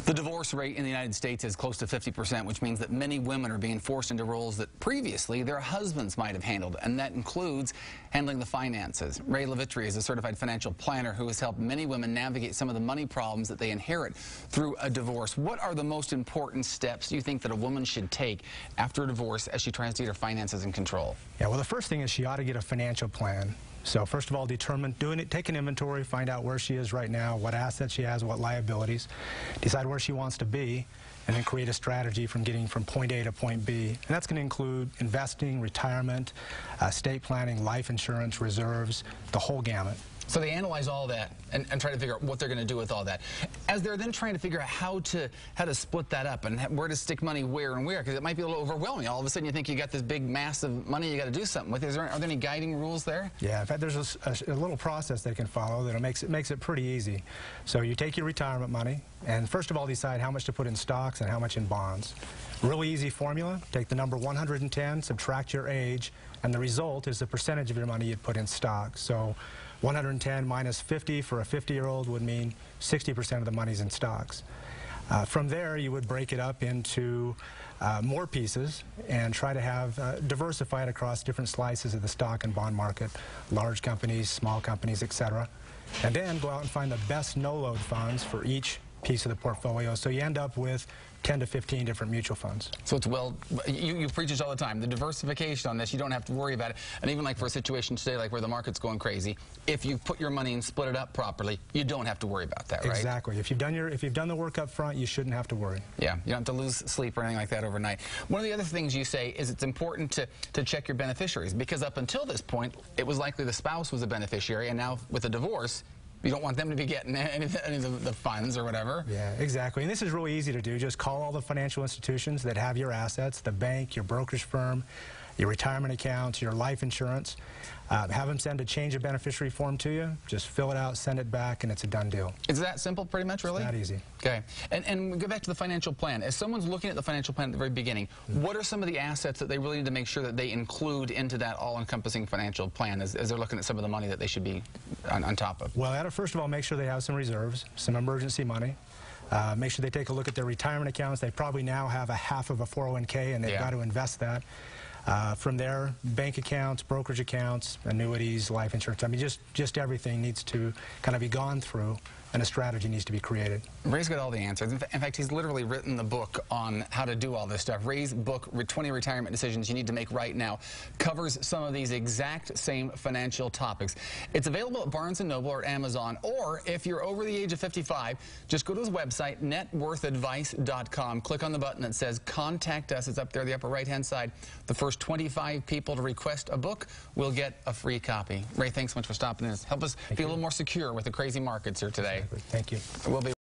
The divorce rate in the United States is close to 50%, which means that many women are being forced into roles that previously their husbands might have handled, and that includes handling the finances. LeVitre is a certified financial planner who has helped many women navigate some of the money problems that they inherit through a divorce. What are the most important steps you think that a woman should take after a divorce as she tries to get her finances in control? Yeah, well, the first thing is she ought to get a financial plan. So first of all, take an inventory, find out where she is right now, what assets she has, what liabilities, decide where she wants to be, and then create a strategy from getting from point A to point B. And that's going to include investing, retirement, estate planning, life insurance, reserves, the whole gamut. So they analyze all that and try to figure out what they're going to do with all that. As they're then trying to figure out how to split that up and where to stick money where and where, because it might be a little overwhelming. All of a sudden you think you got this big mass of money you got to do something with. Are there any guiding rules there? Yeah, in fact, there's a little process they can follow that makes it pretty easy. So you take your retirement money and first of all decide how much to put in stocks and how much in bonds. Really easy formula. Take the number 110, subtract your age, and the result is the percentage of your money you'd put in stocks. So 110 minus 50 for a 50-year-old would mean 60% of the money's in stocks. From there, you would break it up into more pieces and try to have diversified across different slices of the stock and bond market, large companies, small companies, etc. And then go out and find the best no-load funds for each piece of the portfolio, so you end up with 10 to 15 different mutual funds. So it's you preach this all the time, the diversification on this, you don't have to worry about it. And even like for a situation today, like where the market's going crazy, if you put your money and split it up properly, you don't have to worry about that, right? Exactly. If you've done the work up front, you shouldn't have to worry. Yeah, you don't have to lose sleep or anything like that overnight. One of the other things you say is it's important to check your beneficiaries, because up until this point, it was likely the spouse was a beneficiary, and now with a divorce, you don't want them to be getting any of the funds or whatever. Yeah, exactly. And this is really easy to do. Just call all the financial institutions that have your assets, the bank, your brokerage firm, your retirement accounts, your life insurance. Have them send a change of beneficiary form to you. Just fill it out, send it back, and it's a done deal. Is that simple, pretty much, really? It's that easy. Okay. And we go back to the financial plan. As someone's looking at the financial plan at the very beginning, what are some of the assets that they really need to make sure that they include into that all-encompassing financial plan as they're looking at some of the money that they should be on top of? Well, first of all, make sure they have some reserves, some emergency money. Make sure they take a look at their retirement accounts. They probably now have a half of a 401k, and they've got to invest that. From there, bank accounts, brokerage accounts, annuities, life insurance. I mean, just everything needs to kind of be gone through, and a strategy needs to be created. Ray's got all the answers. In fact, he's literally written the book on how to do all this stuff. Ray's book, 20 Retirement Decisions You Need to Make Right Now, covers some of these exact same financial topics. It's available at Barnes & Noble or Amazon, or if you're over the age of 55, just go to his website, networthadvice.com. Click on the button that says Contact Us. It's up there, the upper right-hand side. The first 25 people to request a book will get a free copy. Ray, thanks so much for stopping in. Help us be a little more secure with the crazy markets here today. Thank you. We'll be